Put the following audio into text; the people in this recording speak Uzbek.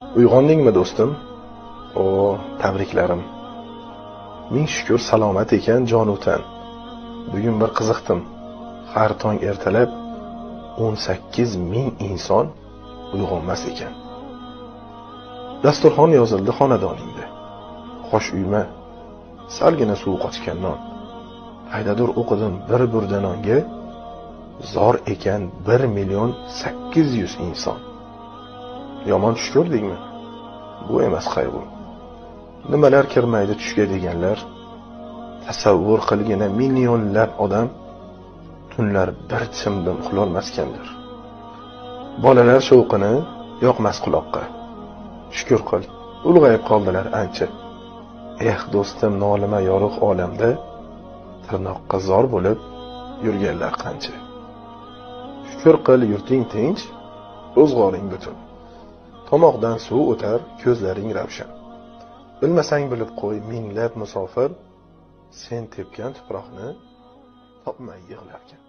Uyg'ondingmi do'stim? O, tabriklarim. Ming shukr salomat ekan jon-o'tan. Bugun bir qiziqdim. Har tong ertalab 18 ming inson uyg'onmas ekan. Dasturxon yozildi xonadoningda. Xosh uyma, salgina suv qochgan non. Haydadur o'qidim bir burda nonga, zor ekan 1.800.000 inson. Yomon tush ko'rdingmi? Bu emas qayg'u. Nimalar kirmaydi tushga deganlar. Tasavvur qilgina millionlab odam tunlar bir chimdim uxlolmaskandir. Bolalar shovqini yoqmas quloqqa. Shukr qil, ulg'ayib qoldilar ancha. Do'stim, nolima yorug' olamda tirnoqqa zor bo'lib yurganlar qancha. Shukr qil, yurting tinch, ro'zg'oring butun. Tomoqdan suv o'tar, ko'zlaring ravshan. Bilmasang bilib qo'y, minglab musofir sen tepgan tuproqni topmay yig'larkan.